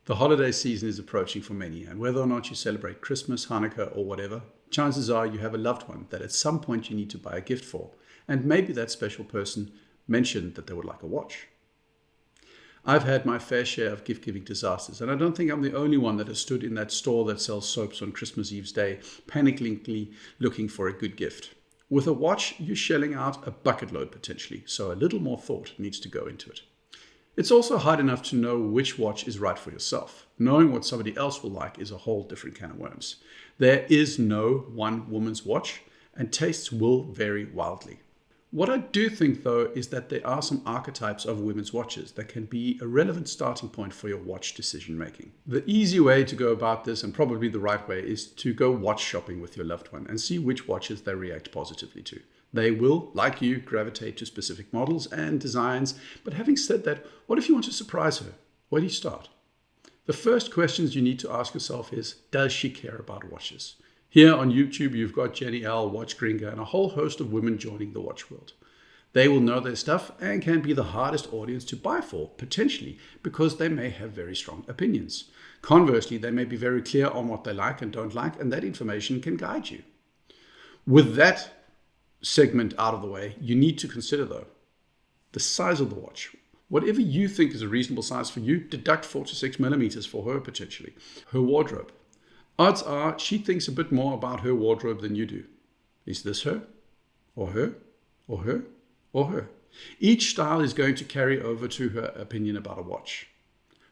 The holiday season is approaching for many, and whether or not you celebrate Christmas, Hanukkah, or whatever, chances are you have a loved one that at some point you need to buy a gift for, and maybe that special person mentioned that they would like a watch. I've had my fair share of gift-giving disasters, and I don't think I'm the only one that has stood in that store that sells soaps on Christmas Eve's day, panicking looking for a good gift. With a watch, you're shelling out a bucket load potentially, so a little more thought needs to go into it. It's also hard enough to know which watch is right for yourself. Knowing what somebody else will like is a whole different can of worms. There is no one woman's watch, and tastes will vary wildly. What I do think, though, is that there are some archetypes of women's watches that can be a relevant starting point for your watch decision making. The easy way to go about this, and probably the right way, is to go watch shopping with your loved one and see which watches they react positively to. They will, like you, gravitate to specific models and designs. But having said that, what if you want to surprise her? Where do you start? The first questions you need to ask yourself is, does she care about watches? Here on YouTube, you've got Jenny L, Watch Gringa, and a whole host of women joining the watch world. They will know their stuff and can be the hardest audience to buy for, potentially, because they may have very strong opinions. Conversely, they may be very clear on what they like and don't like, and that information can guide you. With that segment out of the way, you need to consider, though, the size of the watch. Whatever you think is a reasonable size for you, deduct 4 to 6 millimeters for her potentially. Her wardrobe. Odds are she thinks a bit more about her wardrobe than you do. Is this her? Or her? Or her? Or her? Each style is going to carry over to her opinion about a watch.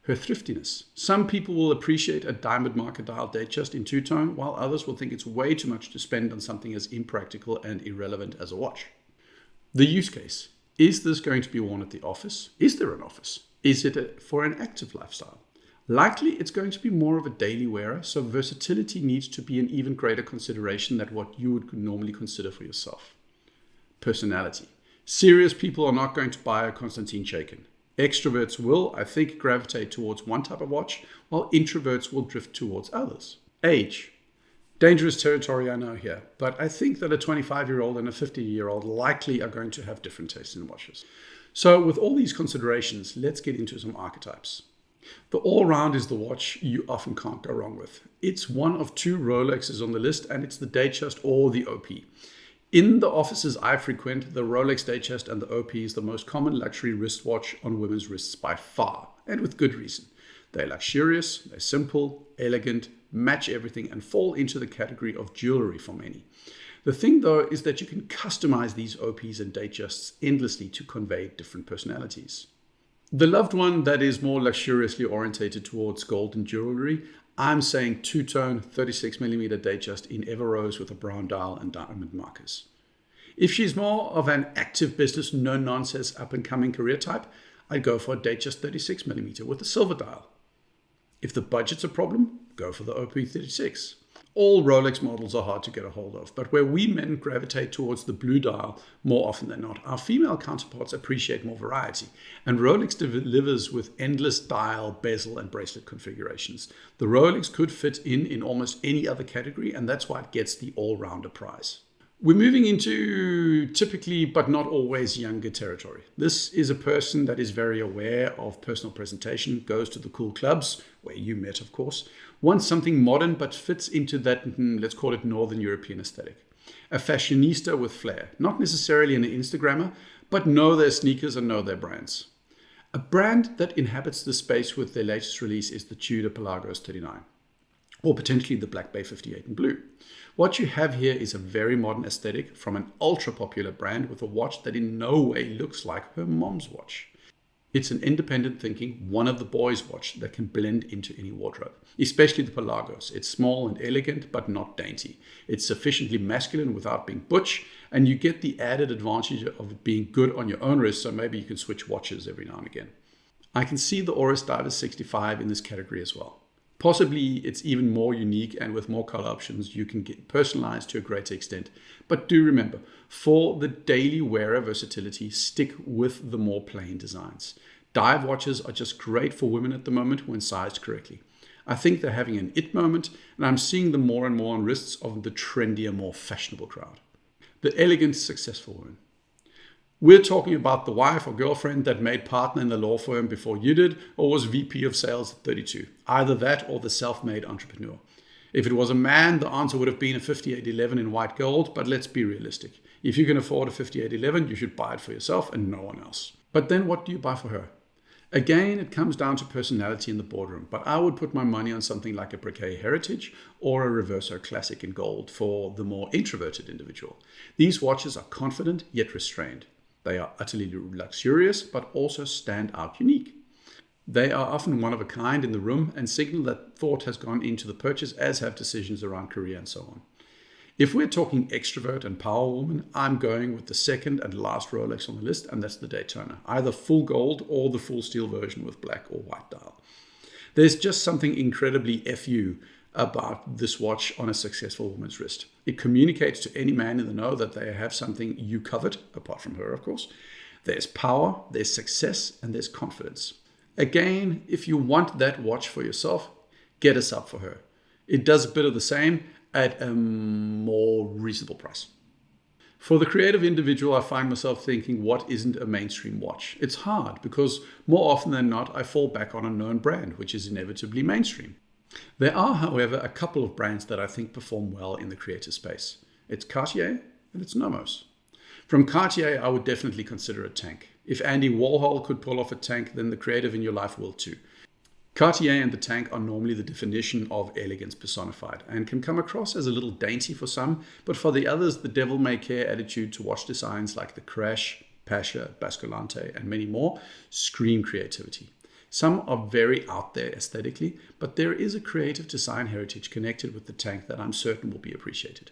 Her thriftiness. Some people will appreciate a diamond marker dial Datejust in two-tone, while others will think it's way too much to spend on something as impractical and irrelevant as a watch. The use case. Is this going to be worn at the office? Is there an office? Is it for an active lifestyle? Likely it's going to be more of a daily wearer, so versatility needs to be an even greater consideration than what you would normally consider for yourself. Personality. Serious people are not going to buy a Konstantin Shaken. Extroverts will, I think, gravitate towards one type of watch, while introverts will drift towards others. Age. Dangerous territory, I know here, but I think that a 25-year-old and a 50-year-old likely are going to have different tastes in watches. So with all these considerations, let's get into some archetypes. The Allround is the watch you often can't go wrong with. It's one of 2 Rolexes on the list, and it's the Datejust or the OP. In the offices I frequent, the Rolex Datejust and the OP is the most common luxury wristwatch on women's wrists by far, and with good reason. They're luxurious, they're simple, elegant, match everything, and fall into the category of jewelry for many. The thing, though, is that you can customize these OPs and Datejusts endlessly to convey different personalities. The loved one that is more luxuriously orientated towards gold and jewelry, I'm saying two-tone 36mm Datejust in Ever Rose with a brown dial and diamond markers. If she's more of an active business, no-nonsense, up-and-coming career type, I'd go for a Datejust 36mm with a silver dial. If the budget's a problem, go for the OP36. All Rolex models are hard to get a hold of, but where we men gravitate towards the blue dial more often than not, our female counterparts appreciate more variety, and Rolex delivers with endless dial, bezel, and bracelet configurations. The Rolex could fit in almost any other category, and that's why it gets the all-rounder prize. We're moving into typically, but not always, younger territory. This is a person that is very aware of personal presentation, goes to the cool clubs, where you met, of course, wants something modern but fits into that, let's call it Northern European aesthetic. A fashionista with flair, not necessarily an Instagrammer, but know their sneakers and know their brands. A brand that inhabits the space with their latest release is the Tudor Pelagos 39. Or potentially the Black Bay 58 in blue. What you have here is a very modern aesthetic from an ultra-popular brand with a watch that in no way looks like her mom's watch. It's an independent thinking, one of the boys' watch that can blend into any wardrobe, especially the Pelagos. It's small and elegant, but not dainty. It's sufficiently masculine without being butch, and you get the added advantage of it being good on your own wrist, so maybe you can switch watches every now and again. I can see the Oris Divers 65 in this category as well. Possibly it's even more unique, and with more color options you can get personalized to a greater extent. But do remember, for the daily wearer versatility, stick with the more plain designs. Dive watches are just great for women at the moment when sized correctly. I think they're having an it moment, and I'm seeing them more and more on wrists of the trendier, more fashionable crowd. The elegant, successful woman. We're talking about the wife or girlfriend that made partner in the law firm before you did, or was VP of sales at 32. Either that or the self-made entrepreneur. If it was a man, the answer would have been a 5811 in white gold, but let's be realistic. If you can afford a 5811, you should buy it for yourself and no one else. But then what do you buy for her? Again, it comes down to personality in the boardroom, but I would put my money on something like a Briquet Heritage or a Reverso Classic in gold for the more introverted individual. These watches are confident yet restrained. They are utterly luxurious, but also stand out unique. They are often one of a kind in the room and signal that thought has gone into the purchase, as have decisions around career and so on. If we're talking extrovert and power woman, I'm going with the second and last Rolex on the list, and that's the Daytona. Either full gold or the full steel version with black or white dial. There's just something incredibly FU about this watch on a successful woman's wrist. It communicates to any man in the know that they have something you covet, apart from her, of course. There's power, there's success, and there's confidence. Again, if you want that watch for yourself, get a sub for her. It does a bit of the same at a more reasonable price. For the creative individual, I find myself thinking, what isn't a mainstream watch? It's hard because more often than not, I fall back on a known brand, which is inevitably mainstream. There are, however, a couple of brands that I think perform well in the creative space. It's Cartier and it's Nomos. From Cartier, I would definitely consider a tank. If Andy Warhol could pull off a tank, then the creative in your life will too. Cartier and the tank are normally the definition of elegance personified and can come across as a little dainty for some, but for the others, the devil-may-care attitude to watch designs like the Crash, Pasha, Basculante, and many more scream creativity. Some are very out there aesthetically, but there is a creative design heritage connected with the tank that I'm certain will be appreciated.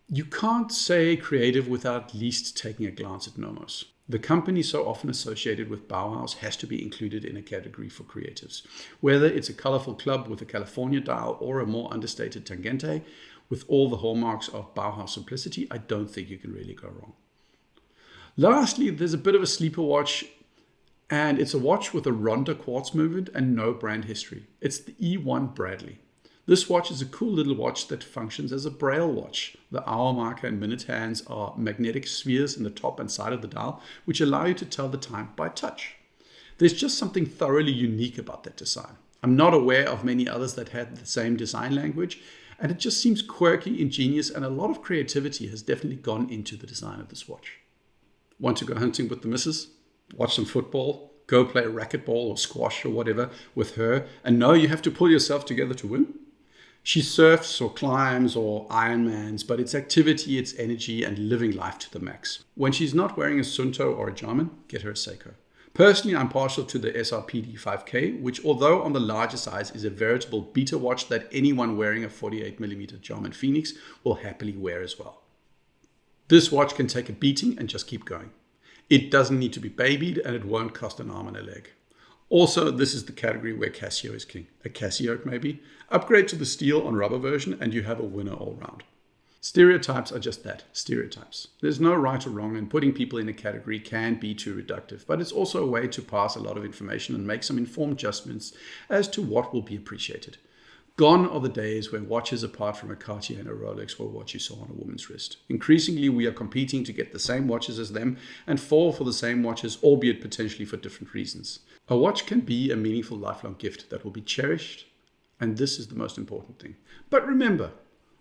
You can't say creative without at least taking a glance at Nomos. The company so often associated with Bauhaus has to be included in a category for creatives. Whether it's a colorful club with a California dial or a more understated Tangente, with all the hallmarks of Bauhaus simplicity, I don't think you can really go wrong. Lastly, there's a bit of a sleeper watch, and it's a watch with a Ronda quartz movement and no brand history. It's the E1 Bradley. This watch is a cool little watch that functions as a braille watch. The hour marker and minute hands are magnetic spheres in the top and side of the dial, which allow you to tell the time by touch. There's just something thoroughly unique about that design. I'm not aware of many others that had the same design language, and it just seems quirky, ingenious, and a lot of creativity has definitely gone into the design of this watch. Want to go hunting with the missus? Watch some football? Go play racquetball or squash or whatever with her, and know you have to pull yourself together to win? She surfs or climbs or Ironmans, but it's activity, it's energy, and living life to the max. When she's not wearing a Sunto or a Jarman, get her a Seiko. Personally, I'm partial to the SRPD 5K, which although on the larger size is a veritable beta watch that anyone wearing a 48mm Jarman Phoenix will happily wear as well. This watch can take a beating and just keep going. It doesn't need to be babied, and it won't cost an arm and a leg. Also, this is the category where Casio is king. A Casio maybe. Upgrade to the steel on rubber version and you have a winner all round. Stereotypes are just that, stereotypes. There's no right or wrong, and putting people in a category can be too reductive, but it's also a way to pass a lot of information and make some informed judgments as to what will be appreciated. Gone are the days where watches apart from a Cartier and a Rolex were what you saw on a woman's wrist. Increasingly, we are competing to get the same watches as them and fall for the same watches, albeit potentially for different reasons. A watch can be a meaningful lifelong gift that will be cherished, and this is the most important thing. But remember,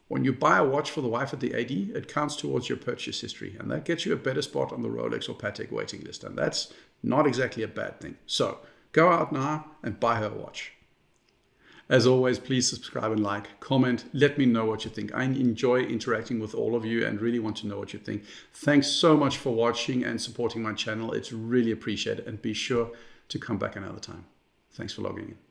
when you buy a watch for the wife at the AD, it counts towards your purchase history, and that gets you a better spot on the Rolex or Patek waiting list, and that's not exactly a bad thing. So, go out now and buy her a watch. As always, please subscribe and like, comment, let me know what you think. I enjoy interacting with all of you and really want to know what you think. Thanks so much for watching and supporting my channel. It's really appreciated, and be sure to come back another time. Thanks for logging in.